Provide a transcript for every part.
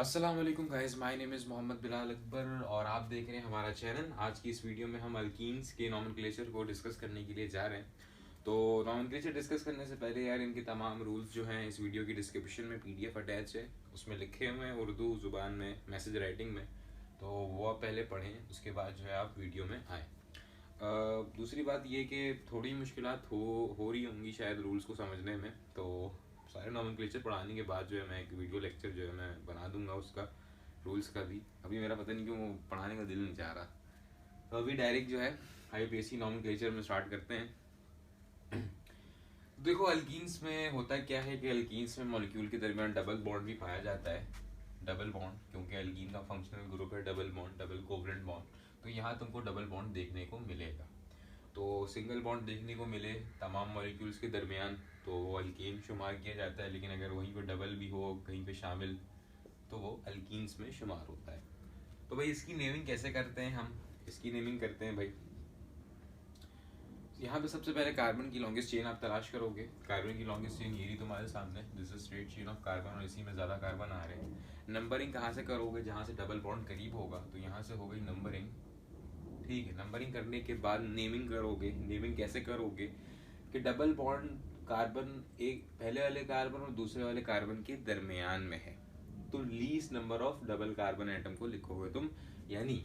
अस्सलाम वालेकुम guys, my name is Mohammad Bilal Akbar और आप देख रहे हैं हमारा चैनल। आज की इस वीडियो में हम अल्कीन्स के नॉमेनक्लेचर को डिस्कस करने के लिए जा रहे हैं। तो नॉमेनक्लेचर डिस्कस करने से पहले यार इनके तमाम रूल्स जो हैं इस वीडियो की डिस्क्रिप्शन में पीडीएफ अटैच है, उसमें लिखे हुए हैं उर्दू ज़ुबान में, मैसेज राइटिंग में। तो वो आप पहले पढ़ें, उसके बाद जो है आप वीडियो में आएँ। दूसरी बात ये कि थोड़ी मुश्किलात हो रही होंगी शायद रूल्स को समझने में। तो सारे नॉमेनक्लेचर पढ़ाने के बाद जो है मैं एक वीडियो लेक्चर जो है मैं बना दूंगा उसका, रूल्स का भी। अभी मेरा पता नहीं क्यों वो पढ़ाने का दिल नहीं चाह रहा। तो अभी डायरेक्ट जो है आईपीएससी नॉमेनक्लेचर में स्टार्ट करते हैं। देखो अल्कीन्स में होता क्या है कि अल्कीन्स में मॉलिक्यूल के दरमियान डबल बॉन्ड भी पाया जाता है। डबल बॉन्ड क्योंकि अल्कीन का फंक्शनल ग्रुप है double bond, double covalent bond. तो यहाँ तुमको डबल बॉन्ड देखने को मिलेगा। तो सिंगल बॉन्ड देखने को मिले तमाम मॉलिक्यूल्स के दरमियान तो वो अल्कीन शुमार किया जाता है, लेकिन अगर वहीं पर डबल भी हो कहीं पे शामिल तो वो अल्कीन्स में शुमार होता है। तो भाई इसकी नेमिंग कैसे करते हैं हम? इसकी नेमिंग करते हैं भाई, यहाँ पे सबसे पहले कार्बन की लॉन्गेस्ट चेन आप तलाश करोगे। कार्बन की लॉन्गेस्ट चेन ये रही तुम्हारे सामने, this is straight chain of carbon और इसी में ज़्यादा कार्बन आ रहे हैं। नंबरिंग कहाँ से करोगे? जहाँ से डबल बॉन्ड करीब होगा, तो यहाँ से हो गई नंबरिंग। ठीक है, नंबरिंग करने के बाद नेमिंग करोगे। नेमिंग कैसे करोगे कि डबल बॉन्ड कार्बन एक पहले वाले कार्बन और दूसरे वाले कार्बन के दरमियान में है, तो least number of double carbon atom को लिखोगे तुम, यानी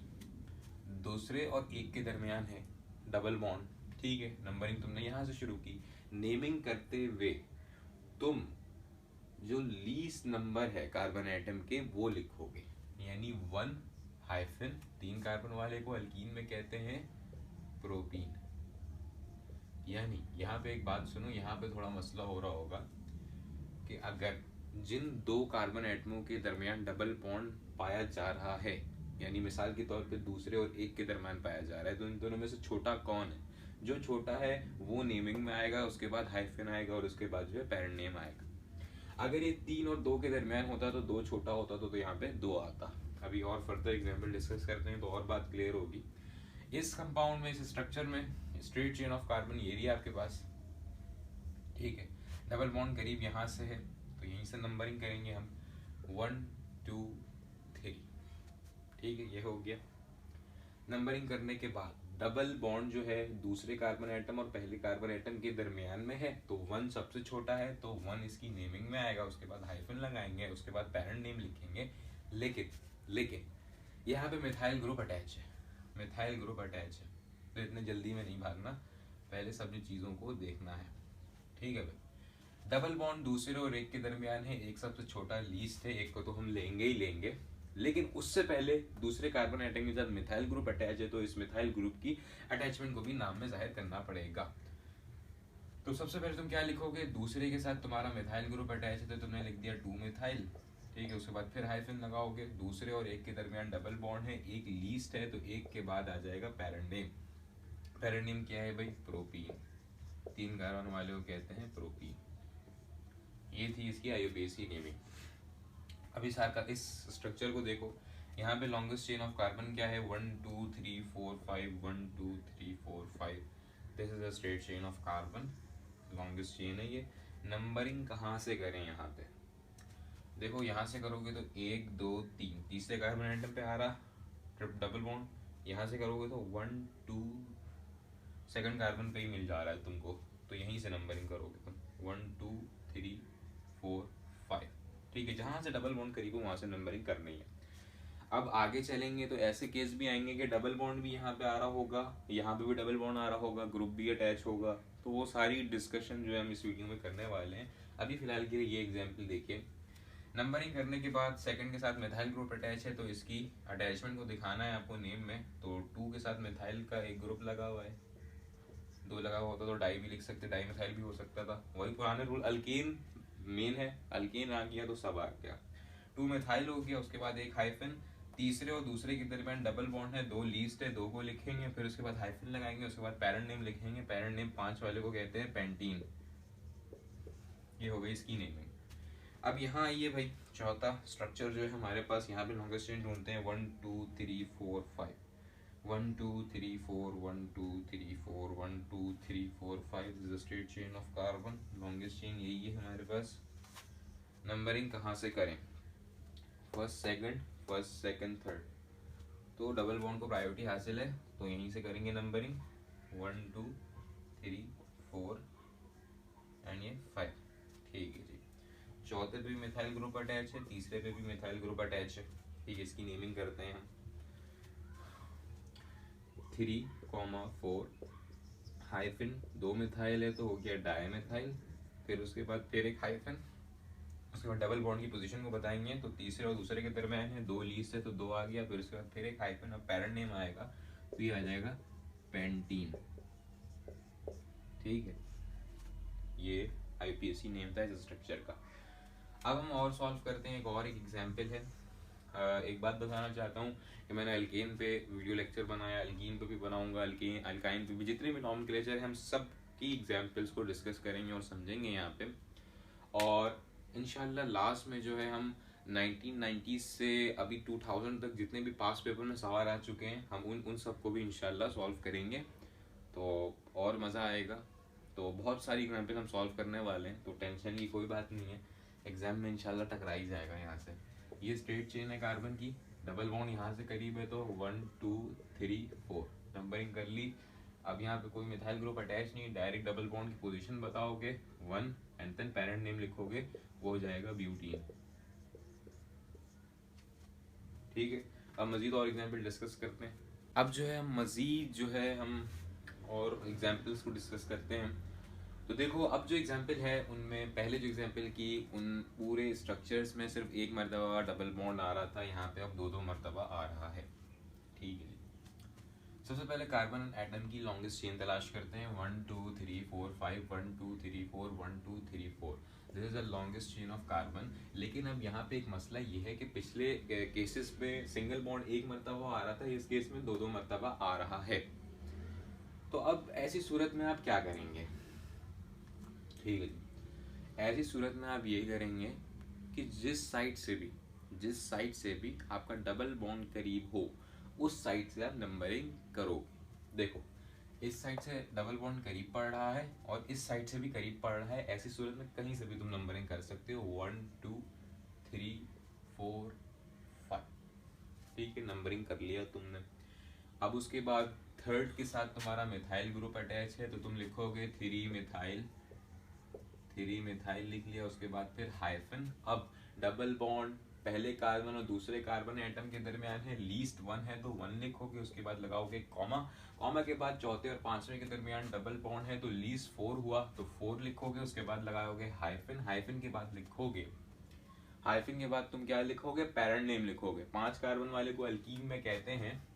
दूसरे और एक के दरमियान है डबल बॉन्ड। ठीक है, नंबरिंग तुमने यहां से शुरू की। नेमिंग करते हुए तुम जो लीस्ट नंबर है कार्बन एटम के वो लिखोगे, यानी 1 - 3 कार्बन वाले को अल्कीन में कहते हैं प्रोपीन। यानी यहाँ पे एक बात सुनो, यहाँ पे थोड़ा मसला हो रहा होगा कि अगर जिन दो कार्बन एटमों के दरमियान डबल बॉन्ड पाया जा रहा है, यानी मिसाल के तौर पे दूसरे और एक के दरमियान पाया जा रहा है, तो इन दोनों में से छोटा कौन है? जो छोटा है वो नेमिंग में आएगा, उसके बाद हाइफन आएगा और उसके बाद जो है पेरेंट नेम आएगा। अगर ये 3 और 2 के दरमियान होता तो 2 छोटा होता तो यहाँ पे 2 आता। अभी और फर्दर एग्जाम्पल डिस्कस करते हैं तो और बात क्लियर होगी। इस कंपाउंड में, इस स्ट्रक्चर में स्ट्रेट चेन ऑफ कार्बन ये रही आपके पास। ठीक है, डबल बॉन्ड करीब यहाँ से है तो यहीं से नंबरिंग करेंगे हम 1 2 3। ठीक है, ये हो गया। नंबरिंग करने के बाद डबल बॉन्ड जो है दूसरे कार्बन एटम और पहले कार्बन एटम के दरमियान में है, तो 1 सबसे छोटा है तो 1 इसकी नेमिंग में आएगा। उसके बाद हाइफन लगाएंगे, उसके बाद पेरेंट नेम लिखेंगे। लेकिन लेकिन यहाँ पे मिथाइल ग्रुप अटैच है, मिथाइल ग्रुप अटैच है, तो इतने जल्दी में नहीं भागना, पहले सभी चीज़ों को देखना है। ठीक है भाई, डबल बॉन्ड दूसरे और एक के दरमियान है, एक सबसे छोटा लीस्ट है, एक को तो हम लेंगे ही लेंगे, लेकिन उससे पहले दूसरे कार्बन एटम के साथ मिथाइल ग्रुप अटैच है, तो इस मिथाइल ग्रुप की अटैचमेंट को भी नाम में जाहिर करना पड़ेगा। तो सबसे पहले तुम क्या लिखोगे? दूसरे के साथ तुम्हारा मिथाइल ग्रुप अटैच है तो तुमने लिख दिया 2 मिथाइल। ठीक है, उसके बाद फिर हाइफन लगाओगे, दूसरे और एक के दरमियान डबल बॉन्ड है, एक लीस्ट है, तो एक के बाद आ जाएगा पेरेंट नेम। पेरेंट नेम क्या है भाई? प्रोपीन। 3 कार्बन वाले को कहते हैं प्रोपीन। ये थी इसकी आईयूपीएसी नेमिंग। अभी इस स्ट्रक्चर को देखो, यहाँ पे लॉन्गेस्ट चेन ऑफ कार्बन क्या है? 1 2 3 4 5 1 2 3 4 5। This is a straight chain of carbon, longest chain है ये। नंबरिंग कहाँ से करें? यहाँ पे देखो, यहाँ से करोगे तो 1 2 3 तीसरे कार्बन एटम पे आ रहा डबल बॉन्ड। यहाँ से करोगे तो 1 2 सेकंड कार्बन पे ही मिल जा रहा है तुमको, तो यहीं से नंबरिंग करोगे तुम 1 2 3 4 5। ठीक है, जहाँ से डबल बॉन्ड करीब हो वहाँ से नंबरिंग करनी है। अब आगे चलेंगे तो ऐसे केस भी आएंगे कि डबल बॉन्ड भी यहाँ पे आ रहा होगा, यहाँ पे भी डबल बॉन्ड आ रहा होगा, ग्रुप भी अटैच होगा। तो वो सारी डिस्कशन जो है हम इस वीडियो में करने वाले हैं। अभी फिलहाल के लिए ये एग्जाम्पल देखिए। नंबरिंग करने के बाद सेकंड के साथ मिथाइल ग्रुप अटैच है, तो इसकी अटैचमेंट को दिखाना है आपको नेम में। तो 2 के साथ मिथाइल का एक ग्रुप लगा हुआ है, 2 लगा हुआ होता तो डाई भी लिख सकते, डाई मिथाइल भी हो सकता था। वही पुराने रूल, अल्केन मेन है, अल्केन आ गया तो सब आ गया। 2 मिथाइल हो गया, उसके बाद एक हाइफन, तीसरे और दूसरे के दरमियान डबल बॉन्ड है, 2 लीस्ट है, 2 को लिखेंगे, फिर उसके बाद हाइफन लगाएंगे, उसके बाद पेरेंट नेम लिखेंगे। पेरेंट नेम 5 वाले को कहते हैं पेंटीन। ये हो गई इसकी नेमिंग। अब यहाँ आइए भाई, चौथा स्ट्रक्चर जो है हमारे पास, यहाँ पे लॉन्गेस्ट चेन ढूंढते हैं 1 2 3 4 5। 1 2 3 4 1 2 3 4 1 2 3 4 5 is straight chain of carbon, longest chain यही है हमारे पास। नंबरिंग कहाँ से करें? फर्स्ट सेकंड थर्ड, तो डबल बॉन्ड को प्रायोरिटी हासिल है, तो यहीं से करेंगे नंबरिंग 1 2 3 4 एंड ये 5। ठीक है जी। चौथे पे भी मिथाइल ग्रुप अटैच है, तीसरे पे भी मिथाइल ग्रुप अटैच है। ठीक है, इसकी नेमिंग करते हैं हम 3, 4 हाइफन, 2 मिथाइल है तो हो गया डायमिथाइल, फिर उसके बाद फिर एक हाइफन, उसके बाद डबल बॉन्ड की पोजीशन को बताएंगे, तो तीसरे और दूसरे के दरमियान है, 2 लीस्ट है तो 2 आ गया, फिर उसके बाद फिर एक हाइफन, अब पैरेंट नेम आएगा तो ये आ जाएगा पेंटीन। ठीक है, ये आईपीएससी नेम था इस स्ट्रक्चर का। अब हम और सॉल्व करते हैं, एक एग्जाम्पल है। एक बात बताना चाहता हूँ कि मैंने अल्केन पे वीडियो लेक्चर बनाया, अल्कीन पे भी बनाऊंगा, अल्काइन पे भी, जितने भी नॉमेनक्लेचर है हम सब की एग्जाम्पल्स को डिस्कस करेंगे और समझेंगे यहाँ पे। और इंशाल्लाह लास्ट में जो है हम 1990 से अभी 2000 तक जितने भी पास्ट पेपर में सवाल आ चुके हैं हम उन सबको भी इंशाल्लाह सॉल्व करेंगे, तो और मज़ा आएगा। तो बहुत सारी एग्जाम्पल हम सॉल्व करने वाले हैं, तो टेंशन की कोई बात नहीं है, एग्जाम में इंशाल्लाह टकरा ही जाएगा यहाँ से। ये स्ट्रेट चेन है कार्बन की, डबल बॉन्ड यहाँ से करीब है तो 1 2 3 4 नंबरिंग कर ली। अब यहाँ पे कोई मिथाइल ग्रुप अटैच नहीं, डायरेक्ट डबल बॉन्ड की पोजीशन बताओगे 1 एंड देन पेरेंट नेम लिखोगे, वो हो जाएगा ब्यूटीन। ठीक है, अब मजीद और एग्जाम्पल डिस्कस करते हैं। अब जो है मजीद जो है हम और एग्जाम्पल्स को डिस्कस करते हैं। तो देखो अब जो एग्जाम्पल है उनमें पहले जो एग्जाम्पल की उन पूरे स्ट्रक्चर्स में सिर्फ एक मरतबा डबल बॉन्ड आ रहा था, यहाँ पे अब 2 मरतबा आ रहा है। ठीक है, सबसे पहले कार्बन एटम की लॉन्गेस्ट चेन तलाश करते हैं, 1 2 3 4 5 1 2 3 4 1 2 3 4, this is the longest chain of carbon. लेकिन अब यहाँ पे एक मसला ये है कि पिछले केसेस में सिंगल बॉन्ड एक मरतबा आ रहा था, इस केस में 2 मरतबा आ रहा है। तो अब ऐसी सूरत में आप क्या करेंगे? ठीक है जी, ऐसी सूरत में आप यही करेंगे कि जिस साइड से भी आपका डबल बॉन्ड करीब हो उस साइड से आप नंबरिंग करो। देखो इस साइड से डबल बॉन्ड करीब पड़ रहा है और इस साइड से भी करीब पड़ रहा है, ऐसी सूरत में कहीं से भी तुम नंबरिंग कर सकते हो, 1 2 3 4 5। ठीक है, नंबरिंग कर लिया तुमने। अब उसके बाद थर्ड के साथ तुम्हारा मिथाइल ग्रुप अटैच है तो तुम लिखोगे 3 मिथाइल लिख लिया, उसके बाद फिर हाइफन। अब डबल बॉन्ड पहले कार्बन और दूसरे कार्बन एटम के दरमियान है, लीस्ट 1 है तो 1 लिखोगे, उसके बाद लगाओगे कॉमा, कॉमा के बाद चौथे और पांचवें के दरमियान डबल बॉन्ड है तो लीस्ट 4 हुआ तो 4 लिखोगे, उसके बाद लगाओगे हाइफन, हाइफन के बाद लिखोगे, हाइफन के बाद तुम क्या लिखोगे? पैरेंट नेम लिखोगे। 5 कार्बन वाले को अल्कीन में कहते हैं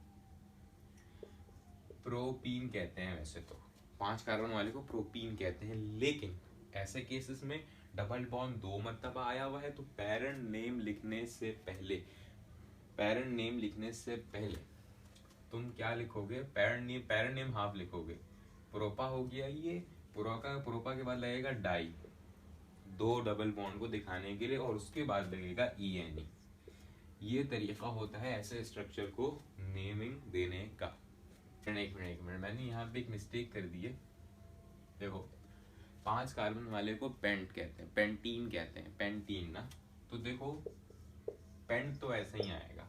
प्रोपीन कहते हैं, वैसे तो 5 कार्बन वाले को प्रोपीन कहते हैं, लेकिन ऐसे केसेस में डबल बॉन्ड 2 मरतबा आया हुआ है तो पैरेंट नेम लिखने से पहले तुम क्या लिखोगे? पैरेंट नेम हाफ लिखोगे। प्रोपा हो गया ये, प्रोपा के बाद लगेगा डाई, 2 डबल बॉन्ड को दिखाने के लिए, और उसके बाद लगेगा ENE। ये तरीका होता है ऐसे स्ट्रक्चर को नेमिंग देने का। एक मिनट मैंने यहाँ पे एक मिस्टेक कर दी है। देखो 5 कार्बन वाले को पेंट कहते हैं, पेंटीन कहते हैं, पेंटीन ना, तो देखो पेंट तो ऐसे ही आएगा,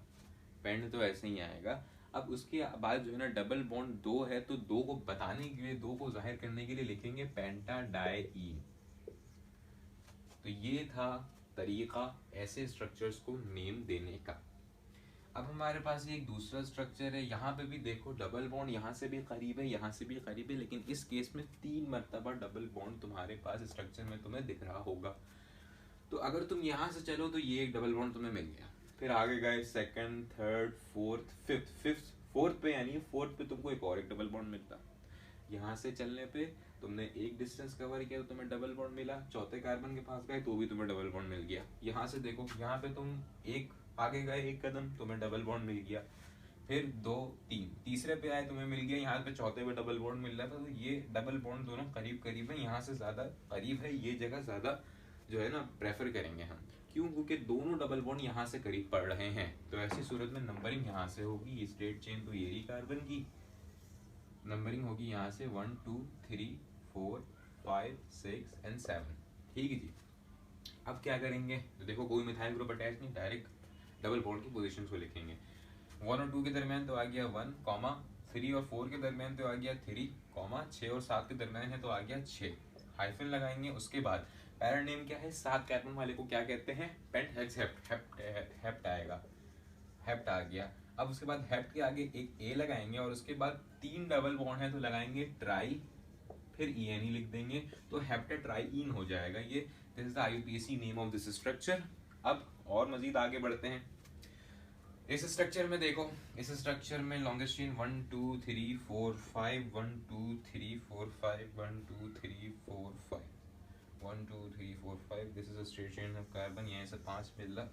अब उसके बाद जो है ना डबल बॉन्ड 2 है तो 2 को बताने के लिए, 2 को जाहिर करने के लिए लिखेंगे पेंटाडाईन। तो ये था तरीका ऐसे स्ट्रक्चर्स को नेम देने का। अब हमारे पास एक दूसरा स्ट्रक्चर है, यहाँ पे भी देखो डबल बॉन्ड यहाँ से भी करीब है, यहाँ से भी करीब है, लेकिन इस केस में 3 मरतबा डबल बॉन्ड तुम्हारे पास स्ट्रक्चर में तुम्हें दिख रहा होगा। तो अगर तुम यहाँ से चलो तो ये एक डबल बॉन्ड तुम्हें मिल गया, फिर आगे गए सेकंड, थर्ड, फोर्थ, फोर्थ पे यानी फोर्थ पे तुमको एक और एक डबल बॉन्ड मिलता। यहाँ से चलने पे तुमने एक डिस्टेंस कवर किया तो तुम्हें डबल बॉन्ड मिला, चौथे कार्बन के पास गए तो भी तुम्हें डबल बॉन्ड मिल गया। यहाँ से देखो, यहाँ पे तुम एक आगे गए एक कदम, तुम्हें डबल बॉन्ड मिल गया, फिर 2 3 तीसरे पे आए तुम्हें मिल गया, यहाँ पे चौथे पे डबल बॉन्ड मिल रहा था। तो ये डबल बॉन्ड दोनों करीब करीब है, यहाँ से ज्यादा करीब है, ये जगह ज्यादा जो है ना प्रेफर करेंगे हम, क्यों? क्योंकि दोनों डबल बॉन्ड यहाँ से करीब पड़ रहे हैं। तो ऐसी सूरत में नंबरिंग यहाँ से होगी, स्ट्रेट चेन तो ये रही कार्बन की, नंबरिंग होगी यहाँ से 1 2 3 4 5 6 एंड 7। ठीक है जी। अब क्या करेंगे? तो देखो कोई मिथाइल ग्रुप अटैच नहीं, डायरेक्ट डबल बॉन्ड की पोजीशंस को लिखेंगे। 1 और 2 के दरमियान तो आ गया 1, 3 और 4 के दरमियान तो आ गया 3, 6 और 7 के दरमियान है तो आ गया 6, हाइफन लगाएंगे। उसके बाद पैरेंट नेम क्या है, 7 कार्बन वाले को क्या कहते हैं, पेंट हेक्स हेप्ट आएगा, हेप्ट आ गया। अब उसके बाद हेप्ट के आगे एक ए लगाएंगे और उसके बाद 3 डबल बॉन्ड है तो लगाएंगे ट्राई, फिर ENE लिख देंगे तो हेप्टेट्राईन हो जाएगा ये। This is the IUPAC name of this structure. अब और मजीद आगे बढ़ते हैं। इस स्ट्रक्चर में देखो, इस स्ट्रक्चर में longest chain 1 2 3 4 5 1 2 3 4 5 1 2 3 4 5 1 2 3 4 5। This is a straight chain of carbon, यहाँ से 5 मिल रहा,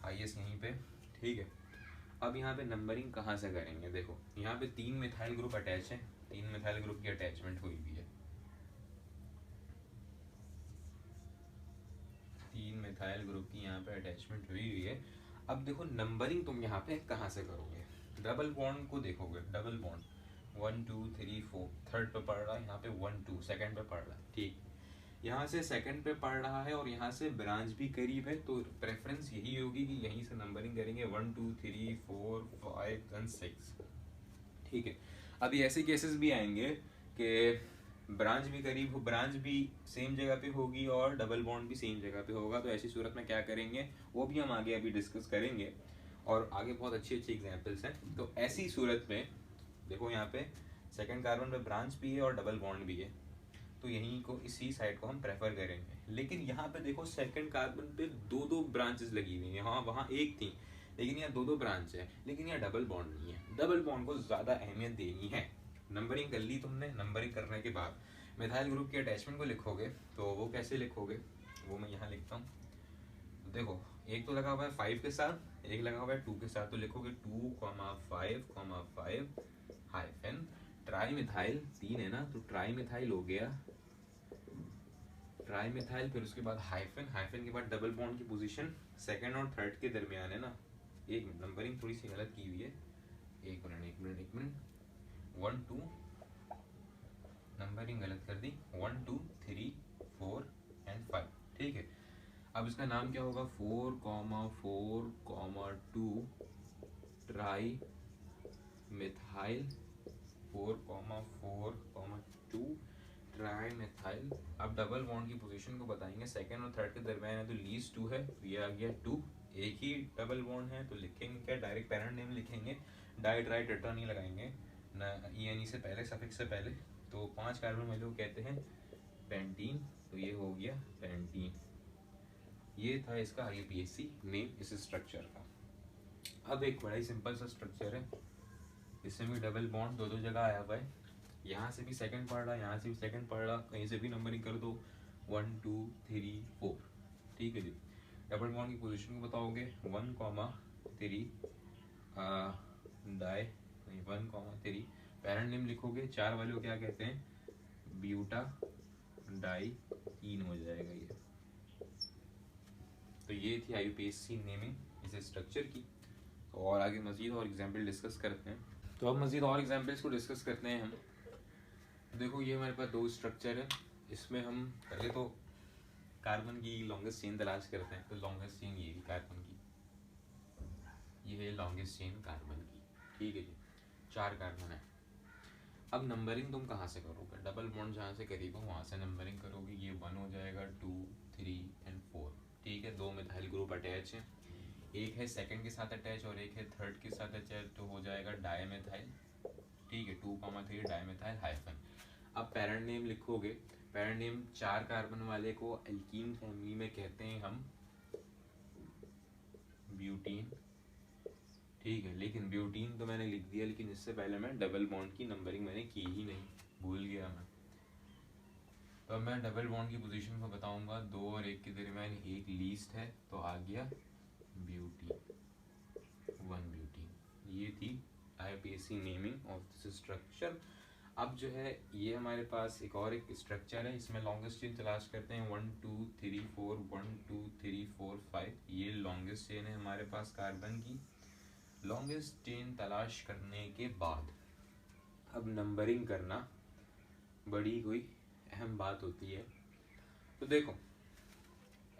हाईएस्ट यहीं पे, ठीक है। अब यहाँ पे नंबरिंग कहाँ से करेंगे, देखो यहाँ पे 3 मिथाइल ग्रुप अटैच है, 3 मिथाइल ग्रुप की अटैचमेंट हुई हुई है, 3 मिथाइल ग्रुप की यहाँ पे अटैचमेंट हुई हुई है। अब देखो नंबरिंग तुम यहाँ पे कहाँ से करोगे, डबल बॉन्ड को देखोगे, डबल बॉन्ड 1 2 3 4 थर्ड पे पढ़ रहा है, यहाँ पे 1 2 सेकंड पे पढ़ रहा है, ठीक, यहाँ से सेकंड पे पढ़ रहा है और यहाँ से ब्रांच भी करीब है, तो प्रेफरेंस यही होगी कि यहीं से नंबरिंग करेंगे 1 2 3 4 5 एंड 6, ठीक है। अभी ऐसे केसेस भी आएंगे कि ब्रांच भी करीब हो, ब्रांच भी सेम जगह पे होगी और डबल बॉन्ड भी सेम जगह पे होगा, तो ऐसी सूरत में क्या करेंगे वो भी हम आगे अभी डिस्कस करेंगे और आगे बहुत अच्छी अच्छी एग्जांपल्स हैं। तो ऐसी सूरत में देखो यहाँ पे सेकंड कार्बन पे ब्रांच भी है और डबल बॉन्ड भी है, तो यहीं को इसी साइड को हम प्रेफर करेंगे। लेकिन यहाँ पे देखो सेकंड कार्बन पे 2 ब्रांचेस लगी हुई हैं, यहाँ वहाँ एक थी, लेकिन यहाँ 2 ब्रांच है, लेकिन यहाँ डबल बॉन्ड नहीं है। डबल बॉन्ड को ज़्यादा अहमियत देनी है। नंबरिंग कर ली तुमने, नंबरिंग करने के बाद मिथाइल ग्रुप के अटैचमेंट को लिखोगे, तो वो कैसे लिखोगे वो मैं यहाँ लिखता हूँ। तो देखो एक तो लगा हुआ है 5 के साथ, एक लगा हुआ है 2 के साथ, तो लिखोगे 2, 5, 5 हाइफन ट्राई मिथाइल, 3 है ना, तो ट्राई मिथाइल हो गया, ट्राई मिथाइल, फिर उसके बाद हाइफन, हाइफन के बाद डबल बॉन्ड की पोजीशन सेकंड और थर्ड के दरमियान है ना। एक मिनट, नंबरिंग थोड़ी सी गलत की हुई है, एक मिनट 1 2, नंबरिंग गलत कर दी, 1 2 3 4 एंड 5, ठीक है। अब इसका नाम क्या होगा, 4, 4, 2 ट्राई मिथाइल, 4, 4, 2 ट्राई मिथाइल। अब डबल बॉन्ड की पोजीशन को बताएंगे, सेकंड और थर्ड के दरमियान है तो लीस्ट 2 है, तो ये आ गया 2, एक ही डबल बॉन्ड है तो लिखेंगे क्या, डायरेक्ट पेरेंट नेम लिखेंगे, डाई ट्राई टेट्रा नहीं लगाएंगे ना, ENE से पहले, सफिक्स से पहले। तो 5 कार्बन वाले को कहते हैं पेंटीन, तो ये हो गया पेंटीन। ये था इसका IUPAC नेम इस स्ट्रक्चर का। अब एक बड़ा ही सिंपल सा स्ट्रक्चर है, इसमें भी डबल बॉन्ड 2 जगह आया हुआ है, यहाँ से भी सेकंड पढ़ रहा, यहाँ से भी सेकंड पढ़ रहा, कहीं से भी नंबरिंग कर दो 1 2 3 4, ठीक है जी। डबल बॉन्ड की पोजीशन को बताओगे 1, 3 डाई 1, 3, पेरेंट नेम लिखोगे, 4 वाले को क्या कहते हैं, ब्यूटा डाईन हो जाएगा ये। तो ये थी IUPAC नेमिंग इस स्ट्रक्चर की। तो और आगे मजीद और एग्जाम्पल डिस्कस करते हैं। तो अब मजीद और एग्जाम्पल्स को डिस्कस करते हैं हम। देखो ये हमारे पास 2 स्ट्रक्चर है, इसमें हम पहले तो कार्बन की लॉन्गेस्ट चेन तलाश करते हैं। तो लॉन्गेस्ट चेन ये कार्बन की, ये है लॉन्गेस्ट चेन कार्बन की, ठीक है जी, 4 कार्बन है। अब नंबरिंग तुम कहाँ से करोगे, डबल बॉन्ड जहाँ से करीब हो वहाँ से नंबरिंग करोगे। ये 1 हो जाएगा, 2 3 एंड 4, ठीक है। 2 मिथाइल ग्रुप अटैच है, एक है सेकंड के साथ अटैच और एक है थर्ड के साथ अटैच, तो हो जाएगा डाईमिथाइल, ठीक है। 2, 3 डाईमिथाइल हाइफन। अब पेरेंट नेम लिखोगे, पेरेंट नेम 4 कार्बन वाले को एल्कीन फैमिली में कहते हैं हम ब्यूटीन, ठीक है। लेकिन ब्यूटीन तो मैंने लिख दिया, लेकिन इससे पहले मैं डबल बॉन्ड की नंबरिंग मैंने की ही नहीं, भूल गया मैं। तो अब मैं डबल बॉन्ड की पोजीशन को बताऊंगा, 2 और 1 के दरमियान एक लीस्ट है, तो आ गया ब्यूटीन, 1 ब्यूटीन। ये थी IUPAC naming of this structure. अब जो है ये हमारे पास एक स्ट्रक्चर है, इसमें लॉन्गेस्ट चेन तलाश करते हैं 1 2 3 4 1 2 3 4 5। ये लॉन्गेस्ट चेन है हमारे पास कार्बन की। लॉन्गेस्ट चेन तलाश करने के बाद अब नंबरिंग करना बड़ी कोई अहम बात होती है। तो देखो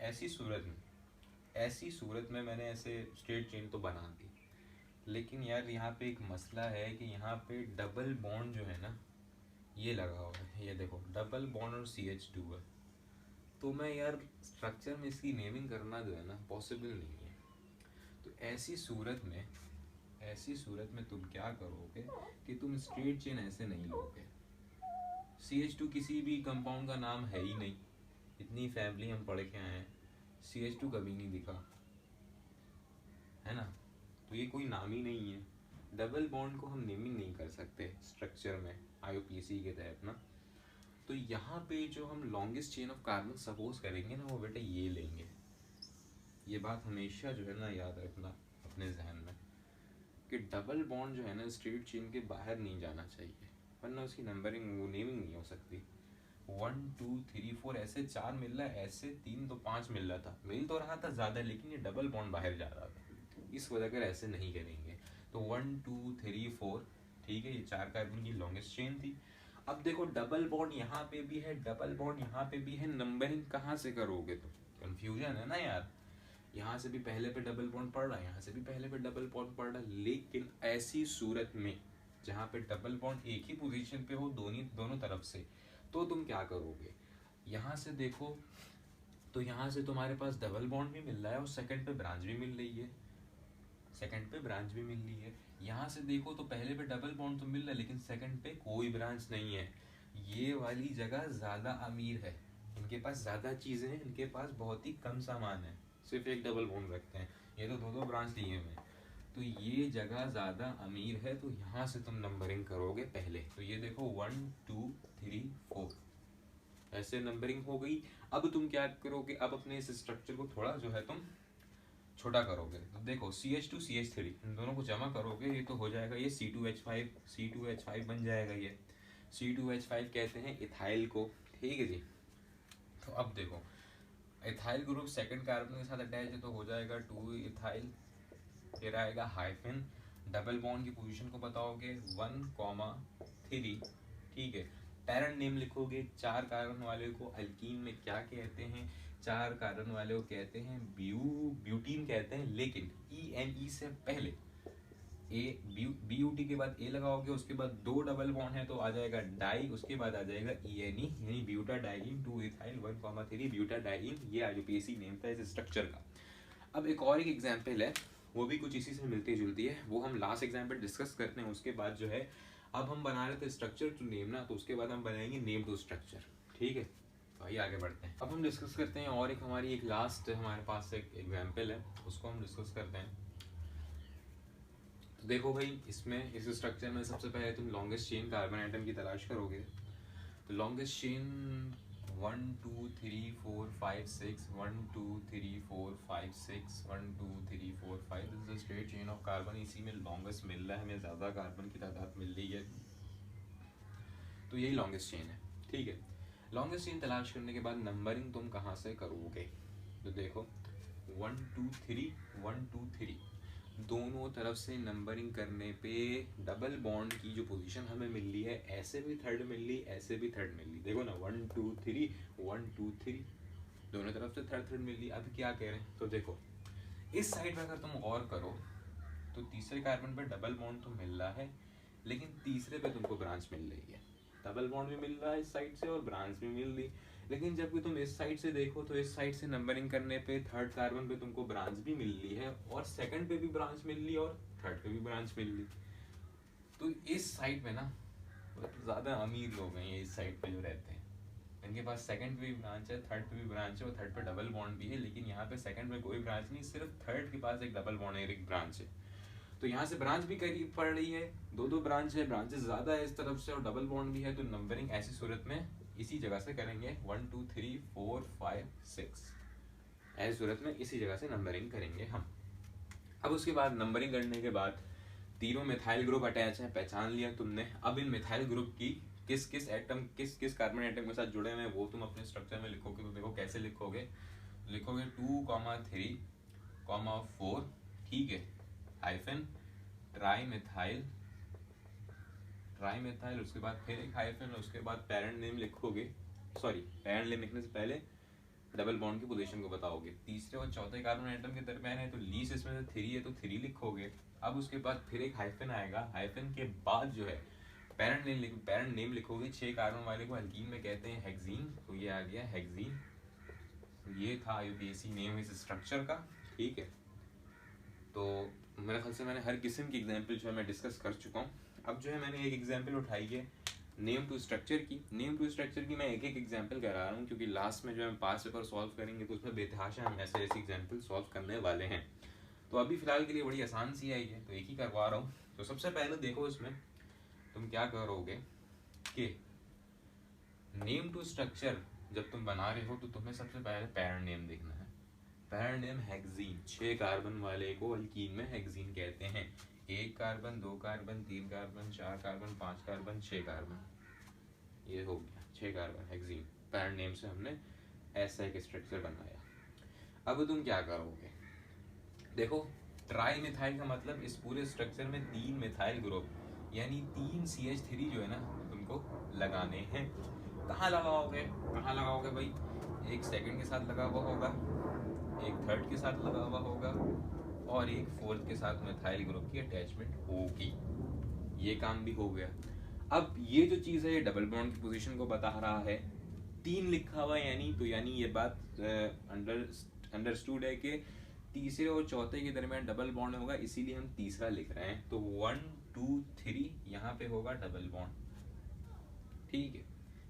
ऐसी सूरत में ऐसी सूरत में मैंने ऐसे स्ट्रेट चेन तो बना दी, लेकिन यार यहाँ पे एक मसला है कि यहाँ पे डबल बॉन्ड जो है ना ये लगा हुआ है, ये देखो डबल बॉन्ड और CH2 है। तो मैं यार स्ट्रक्चर में इसकी नेमिंग करना जो है ना पॉसिबल नहीं है। तो ऐसी सूरत में तुम क्या करोगे कि तुम स्ट्रेट चेन ऐसे नहीं लोगे। CH2 किसी भी कंपाउंड का नाम है ही नहीं, इतनी फैमिली हम पढ़ के आए हैं, CH2 कभी नहीं दिखा है ना, तो ये कोई नाम ही नहीं है। डबल बॉन्ड को हम नेमिंग नहीं कर सकते स्ट्रक्चर में IUPAC के तहत ना। तो यहाँ पे जो हम longest chain of carbon suppose करेंगे ना वो बेटा ये लेंगे। ये बात हमेशा जो है ना याद रखना अपने जहन में कि डबल बॉन्ड जो है ना स्ट्रेट चेन के बाहर नहीं जाना चाहिए, वरना उसकी नंबरिंग वो नेमिंग नहीं हो सकती। 1 2 3 4 ऐसे 4 मिल रहा है, ऐसे 3 तो 5 मिल रहा था, मिल तो रहा था ज़्यादा, लेकिन ये डबल बॉन्ड बाहर जा रहा था, इस वजह कर ऐसे नहीं करेंगे। तो 1 2 3 4 ठीक है, ये 4 कार्बन की लॉन्गेस्ट चेन थी। अब देखो डबल बॉन्ड यहाँ पे भी है, डबल बॉन्ड यहाँ पे भी है, नंबरिंग कहाँ से करोगे? तो कंफ्यूजन है ना यार, यहाँ से भी पहले पे डबल बॉन्ड पड़ रहा है, यहाँ से भी पहले पे डबल बॉन्ड पड़ रहा है। लेकिन ऐसी सूरत में जहाँ पे डबल बॉन्ड एक ही पोजीशन पे हो दोनों तरफ से, तो तुम क्या करोगे? यहाँ से देखो तो यहाँ से तुम्हारे पास डबल बॉन्ड भी मिल रहा है और सेकंड पे ब्रांच भी मिल रही है, यहाँ से देखो तो पहले पे डबल बॉन्ड तो मिल रहा है लेकिन सेकंड पे कोई ब्रांच नहीं है। ये वाली जगह ज़्यादा अमीर है, इनके पास ज़्यादा चीज़ें हैं, इनके पास बहुत ही कम सामान है, सिर्फ एक डबल बॉन्ड रखते हैं, ये तो दो ब्रांच लिए हुए हैं। तो ये जगह ज़्यादा अमीर है, तो यहाँ से तुम नंबरिंग करोगे पहले। तो ये देखो 1 2 3 4 ऐसे नंबरिंग हो गई। अब तुम क्या करोगे? अब अपने इस स्ट्रक्चर को थोड़ा जो है तुम छोटा करोगे। तो देखो CH2 CH3 इन दोनों को जमा करोगे, ये तो हो जाएगा ये C2H5 बन जाएगा। ये C2H5 कहते हैं इथाइल को, ठीक है जी। तो अब देखो इथाइल ग्रुप सेकंड कार्बन के साथ अटैच है तो हो जाएगा 2 इथाइल, फिर आएगा हाइफन, डबल बॉन्ड की पोजीशन को बताओगे 1,3, ठीक है। पैरेंट नेम लिखोगे, 4 कार्बन वाले को अल्कीन में क्या कहते हैं? 4 कार्बन वाले को कहते हैं ब्यूटीन कहते हैं, लेकिन ENE से पहले BUT के बाद A लगाओगे, उसके बाद 2 डबल बॉन्ड है तो आ जाएगा डाई, उसके बाद आ जाएगा ENE यानी ब्यूटाडाइईन 2 इथाइल 1,3 ब्यूटाडाइईन। ये IUPAC नेम था इस स्ट्रक्चर का। अब एक और एग्जाम्पल है, वो भी कुछ इसी से मिलती जुलती है, वो हम लास्ट एग्जाम्पल डिस्कस करते हैं। उसके बाद जो है अब हम बना रहे थे स्ट्रक्चर टू नेम ना, तो उसके बाद हम बनाएंगे नेम टू स्ट्रक्चर, ठीक है। तो आइए आगे बढ़ते हैं। अब हम डिस्कस करते हैं और एक हमारी एक लास्ट हमारे पास एक एग्जाम्पल है, उसको हम डिस्कस करते हैं। तो देखो भाई, इसमें इस स्ट्रक्चर में सबसे पहले तुम लॉन्गेस्ट चेन कार्बन आइटम की तलाश करोगे। तो longest chain 1 2 3 4 5 6 1 2 3 4 5 6 1 2 3 4 5 this is straight chain of carbon. इसी में लॉन्गेस्ट मिल रहा है हमें, ज़्यादा कार्बन की तादाद मिल रही है, तो यही लॉन्गेस्ट चेन है, ठीक है। लॉन्गेस्ट चेन तलाश करने के बाद नंबरिंग तुम कहाँ से करोगे? तो देखो 1 2 3 1 2 3 दोनों तरफ से नंबरिंग करने पे डबल बॉन्ड की जो पोजीशन हमें मिल रही है, ऐसे भी थर्ड मिल रही, ऐसे भी थर्ड मिल रही, देखो ना 1 2 3 1 2 3 दोनों तरफ से थर्ड मिल रही। अब क्या कह रहे हैं? तो देखो इस साइड पे अगर तुम गौर करो तो तीसरे कार्बन पे डबल बॉन्ड तो मिल रहा है, लेकिन तीसरे पे तुमको ब्रांच मिल रही है। डबल बॉन्ड भी मिल रहा है इस साइड से और ब्रांच भी मिल रही, लेकिन जब भी तुम इस साइड से देखो तो इस साइड से नंबरिंग करने पे थर्ड कार्बन पे तुमको ब्रांच भी मिल रही है और सेकंड पे भी ब्रांच मिल रही और थर्ड पे भी ब्रांच मिल रही। तो इस साइड पे ना ज़्यादा अमीर लोग हैं ये, इस साइड पे जो रहते हैं इनके पास सेकंड पे भी ब्रांच है, थर्ड पे भी ब्रांच है और थर्ड पे डबल बॉन्ड भी है, लेकिन यहाँ पे सेकंड पे कोई ब्रांच नहीं, सिर्फ थर्ड के पास एक डबल बॉन्ड है, एक ब्रांच है। तो यहाँ से ब्रांच भी करीब पड़ रही है, दो ब्रांच है, ब्रांचेस ज़्यादा है इस तरफ से और डबल बॉन्ड भी है, तो नंबरिंग ऐसी सूरत में इसी जगह से करेंगे 1 2 3 4 5 6 ऐसी सूरत में इसी जगह से नंबरिंग करेंगे हम। अब उसके बाद नंबरिंग करने के बाद तीनों मिथाइल ग्रुप अटैच है, पहचान लिया तुमने। अब इन मिथाइल ग्रुप की किस किस एटम किस कार्बन एटम के साथ जुड़े हुए हैं वो तुम अपने स्ट्रक्चर में लिखोगे। तो देखो कैसे लिखोगे, लिखोगे 2 3 4, ठीक है, हाइफन ट्राई मिथाइल, उसके बाद फिर एक हाइफन, उसके बाद पेरेंट नेम लिखोगे। सॉरी, पेरेंट नेम लिखने से पहले डबल बॉन्ड की पोजीशन को बताओगे। तीसरे और चौथे कार्बन एटम के दरमियान है तो लीस्ट इसमें से 3 है तो 3 लिखोगे। अब उसके बाद फिर एक हाइफन आएगा, हाइफन के बाद जो है पैरेंट नेम लिखोगे। 6 कार्बन वाले को अल्कीन में कहते हैं हेक्सीन, तो ये आ गया हेक्सीन। ये था बेसिक नेम इस स्ट्रक्चर का, ठीक है। तो मेरे ख्याल से मैंने हर किस्म की एग्जांपल जो है मैं डिस्कस कर चुका हूँ। अब जो है मैंने एक एग्जांपल उठाई है नेम टू स्ट्रक्चर की। नेम टू स्ट्रक्चर की मैं एक एक एग्जांपल करा रहा हूँ क्योंकि लास्ट में जो हम पास पेपर सॉल्व करेंगे तो उसमें बेतहाशा हम ऐसे एग्जांपल सॉल्व करने वाले हैं। तो अभी फिलहाल के लिए बड़ी आसान सी आई है तो एक ही करवा रहा हूँ। तो सबसे पहले देखो इसमें तुम क्या करोगे कि नेम टू स्ट्रक्चर जब तुम बना रहे हो तो तुम्हें सबसे पहले पैरेंट नेम देखना है। पैरेंट नेम हेक्सीन, 6 कार्बन वाले को अल्कीन में हेक्सीन कहते हैं। 1 carbon, 2 carbon, 3 carbon, 4 carbon, 5 carbon, 6 carbon, ये हो गया 6 कार्बन हेक्सीन। पैरेंट नेम से हमने ऐसा एक स्ट्रक्चर बनाया। अब तुम क्या करोगे, देखो ट्राई मिथाइल का मतलब इस पूरे स्ट्रक्चर में 3 मिथाइल ग्रुप यानी 3 CH3 जो है ना तुमको लगाने हैं। कहाँ लगाओगे भाई, एक सेकंड के साथ लगा हुआ होगा, एक थर्ड के साथ लगा हुआ होगा और एक फोर्थ के साथ मिथाइल ग्रुप की अटैचमेंट होगी। ये काम भी हो गया। अब ये जो चीज़ है ये डबल बॉन्ड की पोजीशन को बता रहा है। 3 लिखा हुआ यानी ये बात अंडरस्टूड है कि तीसरे और चौथे के दरमियान डबल बॉन्ड होगा, इसीलिए हम तीसरा लिख रहे हैं। तो 1 2 3 यहाँ पे होगा डबल बॉन्ड, ठीक है,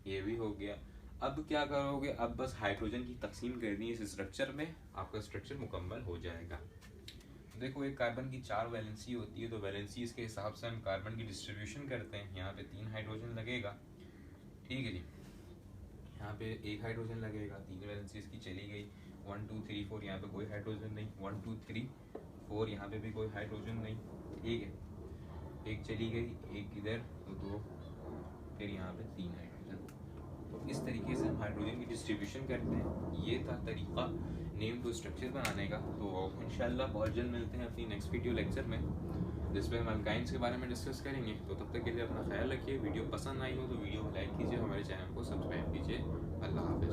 ये भी हो गया। अब क्या करोगे, अब बस हाइड्रोजन की तकसीम करनी है इस स्ट्रक्चर में, आपका स्ट्रक्चर मुकम्मल हो जाएगा। देखो एक कार्बन की 4 वैलेंसी होती है तो वैलेंसीज के हिसाब से हम कार्बन की डिस्ट्रीब्यूशन करते हैं। यहाँ पे 3 हाइड्रोजन लगेगा, ठीक है जी। यहाँ पे 1 हाइड्रोजन लगेगा, 3 वैलेंसीज की चली गई। 1 2 3 4 यहाँ पे कोई हाइड्रोजन नहीं, 1 2 3 4 यहाँ पे भी कोई हाइड्रोजन नहीं, ठीक है। एक चली गई, एक इधर, तो 2, फिर यहाँ पे 3 हाइड्रोजन। तो इस तरीके से हम हाइड्रोजन की डिस्ट्रीब्यूशन करते हैं। ये था तरीका नेम टू स्ट्रक्चर बनाने का। तो इंशाल्लाह बहुत जल्द मिलते हैं अपनी नेक्स्ट वीडियो लेक्चर में जिसमें हम अल्काइंस के बारे में डिस्कस करेंगे। तो तब तक के लिए अपना ख्याल रखिए। वीडियो पसंद आई हो तो वीडियो को लाइक कीजिए, हमारे चैनल को सब्सक्राइब कीजिए। अल्लाह हाफिज़।